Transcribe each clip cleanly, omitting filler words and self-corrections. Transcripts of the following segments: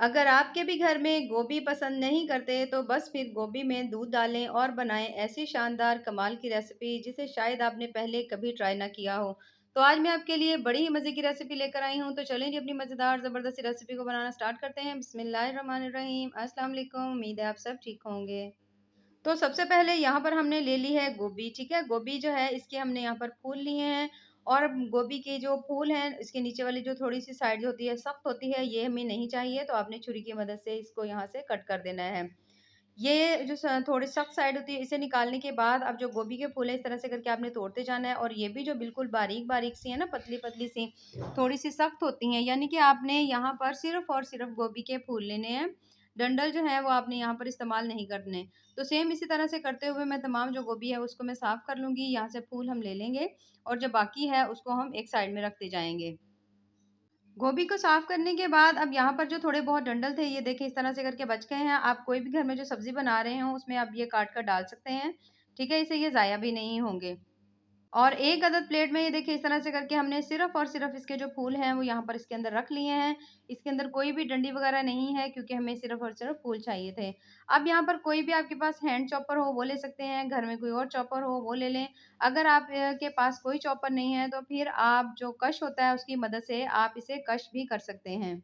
अगर आपके भी घर में गोभी पसंद नहीं करते तो बस फिर गोभी में दूध डालें और बनाएं ऐसी शानदार कमाल की रेसिपी जिसे शायद आपने पहले कभी ट्राई ना किया हो। तो आज मैं आपके लिए बड़ी ही मज़े की रेसिपी लेकर आई हूँ। तो चलें जी अपनी मज़ेदार ज़बरदस्ती रेसिपी को बनाना स्टार्ट करते हैं। बिस्मिल्लाहिर्रहमानिर्रहीम। अस्सलाम वालेकुम। उम्मीद है आप सब ठीक होंगे। तो सबसे पहले यहाँ पर हमने ले ली है गोभी, ठीक है? गोभी जो है इसके हमने यहाँ पर फूल लिए हैं और गोभी के जो फूल हैं इसके नीचे वाली जो थोड़ी-सी साइड जो होती है सख्त होती है, ये हमें नहीं चाहिए, तो आपने छुरी की मदद से इसको यहाँ से कट कर देना है। ये जो थोड़ी सख्त साइड होती है इसे निकालने के बाद अब जो गोभी के फूल है इस तरह से करके आपने तोड़ते जाना है और ये भी जो बिल्कुल बारीक बारीक सी है ना, पतली पतली सी, थोड़ी सी सख्त होती हैं, यानी कि आपने यहाँ पर सिर्फ और सिर्फ गोभी के फूल लेने हैं। डंडल जो है वो आपने यहाँ पर इस्तेमाल नहीं करने। तो सेम इसी तरह से करते हुए मैं तमाम जो गोभी है उसको मैं साफ कर लूंगी। यहाँ से फूल हम ले लेंगे और जो बाकी है उसको हम एक साइड में रखते जाएंगे। गोभी को साफ करने के बाद अब यहाँ पर जो थोड़े बहुत डंडल थे ये देखिए इस तरह से करके बच गए हैं। आप कोई भी घर में जो सब्जी बना रहे हो उसमें आप ये काट कर डाल सकते हैं। ठीक है, इससे ये ज़ाया भी नहीं होंगे। और एक अदद प्लेट में ये देखिए इस तरह से करके हमने सिर्फ़ और सिर्फ़ इसके जो फूल हैं वो यहाँ पर इसके अंदर रख लिए हैं। इसके अंदर कोई भी डंडी वग़ैरह नहीं है क्योंकि हमें सिर्फ़ और सिर्फ़ फूल चाहिए थे। अब यहाँ पर कोई भी आपके पास हैंड चॉपर हो वो ले सकते हैं, घर में कोई और चॉपर हो वो ले लें। अगर आप के पास कोई चॉपर नहीं है तो फिर आप जो कश होता है उसकी मदद से आप इसे कश भी कर सकते हैं।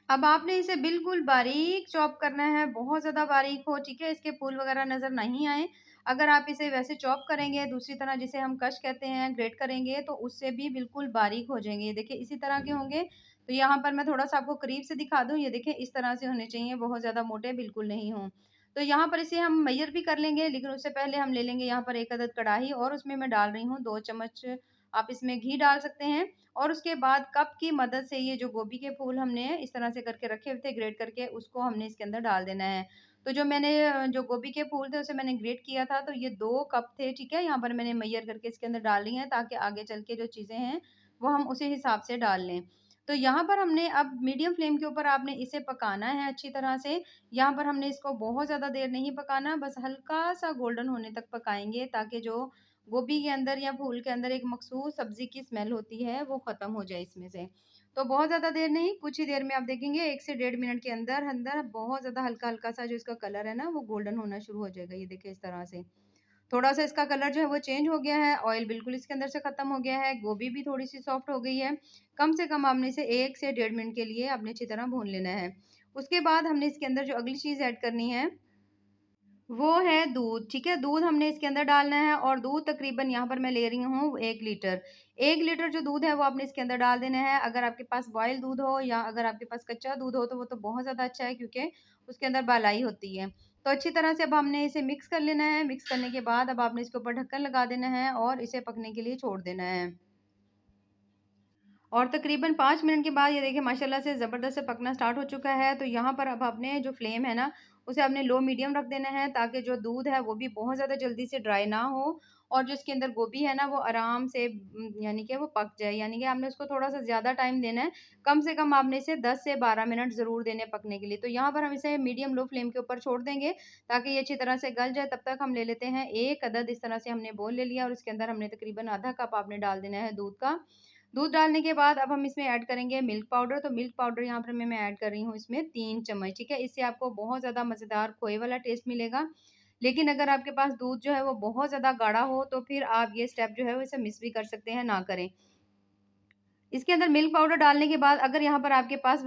अब आपने इसे बिल्कुल बारीक चॉप करना है, बहुत ज़्यादा बारीक हो, ठीक है? इसके फूल वगैरह नज़र नहीं आएँ। अगर आप इसे वैसे चॉप करेंगे दूसरी तरह जिसे हम कश कहते हैं, ग्रेट करेंगे तो उससे भी बिल्कुल बारीक हो जाएँगे। ये देखिए इसी तरह के होंगे। तो यहाँ पर मैं थोड़ा-सा आपको करीब से दिखा दूँ, ये देखिए इस तरह से होने चाहिए, बहुत ज़्यादा मोटे बिल्कुल नहीं हों। तो यहाँ पर इसे हम मेज़र भी कर लेंगे, लेकिन उससे पहले हम ले लेंगे यहाँ पर 1 अदद कढ़ाई और उसमें मैं डाल रही हूँ 2 चम्मच, आप इसमें घी डाल सकते हैं। और उसके बाद कप की मदद से ये जो गोभी के फूल हमने इस तरह से करके रखे हुए थे ग्रेट करके, उसको हमने इसके अंदर डाल देना है। तो जो मैंने जो गोभी के फूल थे उसे मैंने ग्रेट किया था, तो ये 2 कप थे, ठीक है? यहाँ पर मैंने मेजर करके इसके अंदर डाल ली हैं ताकि आगे चल के जो चीज़ें हैं वो हम उसी हिसाब से डाल लें। तो यहाँ पर हमने अब मीडियम फ्लेम के ऊपर आपने इसे पकाना है अच्छी तरह से। यहाँ पर हमने इसको बहुत ज़्यादा देर नहीं पकाना, बस हल्का-सा गोल्डन होने तक पकाएँगे ताकि जो गोभी के अंदर या फूल के अंदर एक मखसूस सब्ज़ी की स्मेल होती है, वो ख़त्म हो जाए इसमें से। तो बहुत ज़्यादा देर नहीं, कुछ ही देर में आप देखेंगे 1 से डेढ़ मिनट के अंदर अंदर बहुत ज़्यादा हल्का-हल्का सा जो इसका कलर है ना, वो गोल्डन होना शुरू हो जाएगा। ये देखिए इस तरह से। थोड़ा-सा इसका कलर जो है वो चेंज हो गया है, ऑयल बिल्कुल इसके अंदर से ख़त्म हो गया है, गोभी भी थोड़ी-सी सॉफ्ट हो गई है। कम से कम आपने इसे 1 से डेढ़ मिनट के लिए आपने अच्छी तरह भून लेना है। उसके बाद हमने इसके अंदर जो अगली चीज़ ऐड करनी है वो है दूध, ठीक है? दूध हमने इसके अंदर डालना है और दूध तकरीबन यहाँ पर मैं ले रही हूँ 1 लीटर। 1 लीटर जो दूध है वो आपने इसके अंदर डाल देना है। अगर आपके पास बॉयल दूध हो या अगर आपके पास कच्चा दूध हो तो वो तो बहुत ज़्यादा अच्छा है क्योंकि उसके अंदर बालाई होती है। तो अच्छी तरह से अब हमने इसे मिक्स कर लेना है। मिक्स करने के बाद अब आपने इसके ऊपर ढक्कन लगा देना है और इसे पकने के लिए छोड़ देना है। और तकरीबन 5 मिनट के बाद ये देखिए माशाल्लाह से ज़बरदस्त से पकना स्टार्ट हो चुका है। तो यहाँ पर अब आपने जो फ्लेम है ना, उसे आपने लो मीडियम रख देना है ताकि जो दूध है वो भी बहुत ज़्यादा जल्दी से ड्राई ना हो और जो इसके अंदर गोभी है ना वो आराम से यानी कि वो पक जाए। यानी कि आपने उसको थोड़ा-सा ज़्यादा टाइम देना है। कम से कम आपने इसे 10 से 12 मिनट ज़रूर देने पकने के लिए। तो यहाँ पर हम इसे मीडियम लो फ्लेम के ऊपर छोड़ देंगे ताकि ये अच्छी तरह से गल जाए। तब तक हम ले लेते हैं 1 अदद इस तरह से हमने बोल ले लिया और इसके अंदर हमने तकरीबन आधा कप आपने डाल देना है दूध का। दूध डालने के बाद अब हम इसमें ऐड करेंगे मिल्क पाउडर। तो मिल्क पाउडर यहाँ पर मैं ऐड कर रही हूँ इसमें 3 चम्मच, ठीक है? इससे आपको बहुत ज़्यादा मज़ेदार खोए वाला टेस्ट मिलेगा। लेकिन अगर आपके पास दूध जो है वो बहुत ज़्यादा गाढ़ा हो तो फिर आप ये स्टेप जो है वो इसे मिस भी कर सकते हैं, ना करें। इसके अंदर मिल्क पाउडर डालने के बाद अगर यहाँ पर आपके पास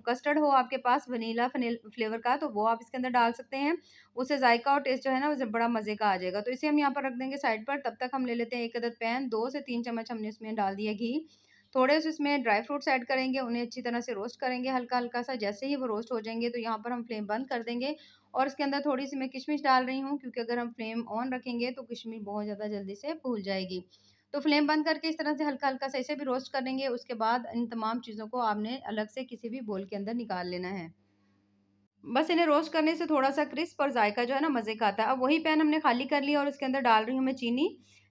कस्टर्ड हो आपके पास वनीला फ्लेवर का, तो वो आप इसके अंदर डाल सकते हैं। उससे जायका और टेस्ट जो है ना वो बड़ा मज़े का आ जाएगा। तो इसे हम यहाँ पर रख देंगे साइड पर। तब तक हम ले लेते हैं 1 अदद पैन, 2 से 3 चम्मच हमने इसमें डाल दिया घी। थोड़े से इसमें ड्राई फ्रूट्स ऐड करेंगे, उन्हें अच्छी तरह से रोस्ट करेंगे हल्का-हल्का सा। जैसे ही वो रोस्ट हो जाएँगे तो यहाँ पर हम फ्लेम बंद कर देंगे और इसके अंदर थोड़ी-सी मैं किशमिश डाल रही हूँ क्योंकि अगर हम फ्लेम ऑन रखेंगे तो किशमिश बहुत ज़्यादा जल्दी से फूल जाएगी। तो फ्लेम बंद करके इस तरह से हल्का-हल्का सा इसे भी रोस्ट कर लेंगे। उसके बाद इन तमाम चीज़ों को आपने अलग से किसी भी बोल के अंदर निकाल लेना है। बस इन्हें रोस्ट करने से थोड़ा-सा क्रिस्प और ज़ायका जो है ना मज़े का आता है। अब वही पैन हमने खाली कर लिया और इसके अंदर डाल रही हूँ मैं चीनी।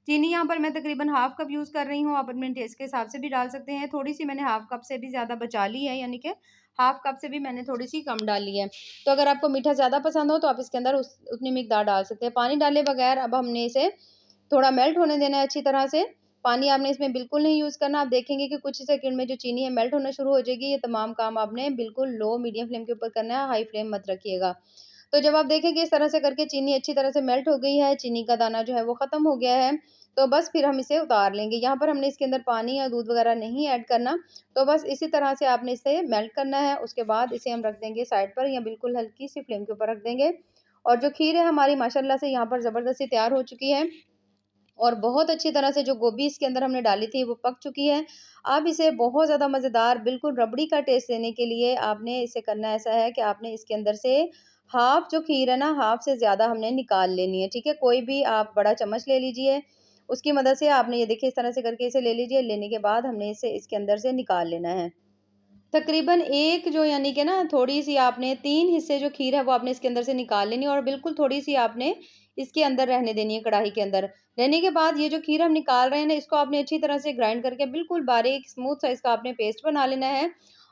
चीनी यहाँ पर मैं तकरीबन हाफ़ कप यूज़ कर रही हूँ, आप अपने टेस्ट के हिसाब से भी डाल सकते हैं। थोड़ी-सी मैंने हाफ़ कप से भी ज़्यादा बचा ली है, यानी कि हाफ़ कप से भी मैंने थोड़ी-सी कम डाली है। तो अगर आपको मीठा ज़्यादा पसंद हो तो आप इसके अंदर उतनी मिकदार डाल सकते हैं। पानी डाले बगैर अब हमने इसे थोड़ा मेल्ट होने देना है अच्छी तरह से। पानी आपने इसमें बिल्कुल नहीं यूज़ करना। आप देखेंगे कि कुछ ही सेकंड में जो चीनी है मेल्ट होना शुरू हो जाएगी। ये तमाम काम आपने बिल्कुल लो मीडियम फ्लेम के ऊपर करना है, हाई फ्लेम मत रखिएगा। तो जब आप देखेंगे इस तरह से करके चीनी अच्छी तरह से मेल्ट हो गई है, चीनी का दाना जो है वो ख़त्म हो गया है, तो बस फिर हम इसे उतार लेंगे। यहाँ पर हमने इसके अंदर पानी या दूध वग़ैरह नहीं ऐड करना, तो बस इसी तरह से आपने इसे मेल्ट करना है। उसके बाद इसे हम रख देंगे साइड पर या बिल्कुल हल्की-सी फ्लेम के ऊपर रख देंगे। और जो खीर है हमारी माशाल्लाह से यहाँ पर ज़बरदस्ती तैयार हो चुकी है। और बहुत अच्छी तरह से जो गोभी इसके अंदर हमने डाली थी वो पक चुकी है। अब इसे बहुत ज़्यादा मज़ेदार बिल्कुल रबड़ी का टेस्ट देने के लिए आपने इसे करना ऐसा है कि आपने इसके अंदर से हाफ़ जो खीर है ना, हाफ़ से ज़्यादा हमने निकाल लेनी है, ठीक है? कोई भी आप बड़ा चम्मच ले लीजिए, उसकी मदद से आपने ये देखिए इस तरह से करके इसे ले लीजिए। लेने के बाद हमने इसे इसके अंदर से निकाल लेना है। तकरीबन एक जो यानी कि ना थोड़ी-सी आपने 3 हिस्से जो खीर है वो आपने इसके अंदर से निकाल लेनी है और बिल्कुल थोड़ी-सी आपने इसके अंदर रहने देनी है कढ़ाई के अंदर। रहने के बाद ये जो खीर हम निकाल रहे हैं ना इसको आपने अच्छी तरह से ग्राइंड करके बिल्कुल बारीक स्मूथ साइज़ का आपने पेस्ट बना लेना है।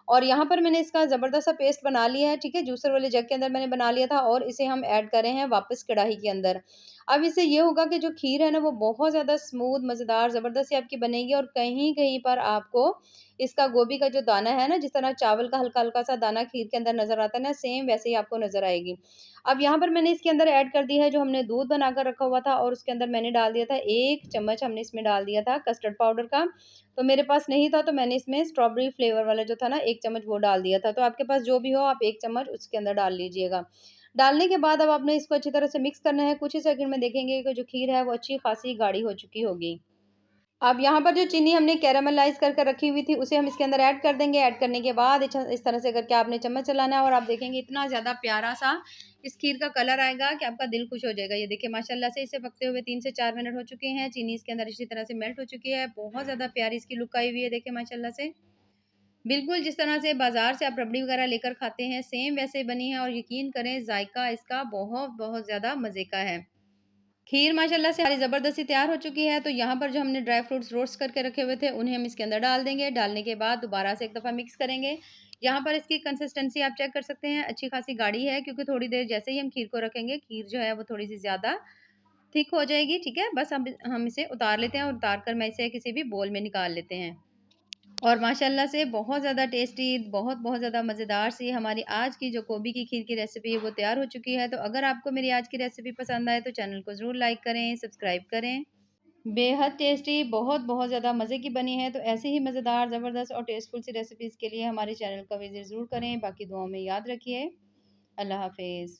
और यहाँ पर मैंने इसका ज़बरदस्त सा पेस्ट बना लिया है, ठीक है? जूसर वाले जग के अंदर मैंने बना लिया था और इसे हम ऐड कर रहे हैं वापस कढ़ाई के अंदर। अब इससे ये होगा कि जो खीर है ना वो बहुत ज़्यादा स्मूथ, मज़ेदार, ज़बरदस्त सी आपकी बनेगी और कहीं-कहीं पर आपको इसका गोभी का जो दाना है ना, जिस तरह चावल का हल्का-हल्का सा दाना खीर के अंदर नज़र आता है ना, सेम वैसे ही आपको नज़र आएगी। अब यहाँ पर मैंने इसके अंदर ऐड कर दी है जो हमने दूध बनाकर रखा हुआ था और उसके अंदर मैंने डाल दिया था 1 चम्मच हमने इसमें डाल दिया था कस्टर्ड पाउडर का। तो मेरे पास नहीं था तो मैंने इसमें स्ट्रॉबेरी फ्लेवर वाला जो था ना 1 चम्मच वो डाल दिया था। तो आपके पास जो भी हो आप 1 चम्मच उसके अंदर डाल लीजिएगा। डालने के बाद अब आपने इसको अच्छी तरह से मिक्स करना है। कुछ ही सेकंड में देखेंगे कि जो खीर है वो अच्छी खासी गाढ़ी हो चुकी होगी। अब यहाँ पर जो चीनी हमने कैरामलाइज़ कर कर रखी हुई थी, उसे हम इसके अंदर ऐड कर देंगे। ऐड करने के बाद इस तरह से करके आपने चम्मच चलाना है और आप देखेंगे इतना ज़्यादा प्यारा-सा इस खीर का कलर आएगा कि आपका दिल खुश हो जाएगा। ये देखिए माशाल्लाह से इसे पकते हुए 3 से 4 मिनट हो चुके हैं। चीनी इसके अंदर अच्छी तरह से मेल्ट हो चुकी है। बहुत ज़्यादा प्यारी इसकी लुक आई हुई है, देखिए माशाल्लाह से। बिल्कुल जिस तरह से बाज़ार से आप रबड़ी वग़ैरह लेकर खाते हैं, सेम वैसे ही बनी है और यकीन करें ज़ायक़ा इसका बहुत-बहुत ज़्यादा मज़े का है। खीर माशाल्लाह से हमारी ज़बरदस्ती तैयार हो चुकी है, तो यहाँ पर जो हमने ड्राई फ्रूट्स रोस्ट करके रखे हुए थे, उन्हें हम इसके अंदर डाल देंगे। डालने के बाद दोबारा से एक दफ़ा मिक्स करेंगे। यहाँ पर इसकी कंसिस्टेंसी आप चेक कर सकते हैं, अच्छी खासी गाढ़ी है क्योंकि थोड़ी देर जैसे ही हम खीर को रखेंगे, खीर जो है वो थोड़ी-सी ज़्यादा थिक हो जाएगी, ठीक है? बस अब हम इसे उतार लेते हैं और उतार कर मैं इसे किसी भी बोल में निकाल लेते हैं। और माशाल्लाह से बहुत ज़्यादा टेस्टी, बहुत-बहुत ज़्यादा मज़ेदार सी हमारी आज की जो गोभी की खीर की रेसिपी है वो तैयार हो चुकी है। तो अगर आपको मेरी आज की रेसिपी पसंद आए तो चैनल को ज़रूर लाइक करें, सब्सक्राइब करें। बेहद टेस्टी, बहुत-बहुत ज़्यादा मज़े की बनी है। तो ऐसे ही मज़ेदार, ज़बरदस्त और टेस्टफुल सी रेसिपीज़ के लिए हमारे चैनल का विज़िट ज़रूर करें। बाकी दुआओं में याद रखिए। अल्लाह हाफ़िज़।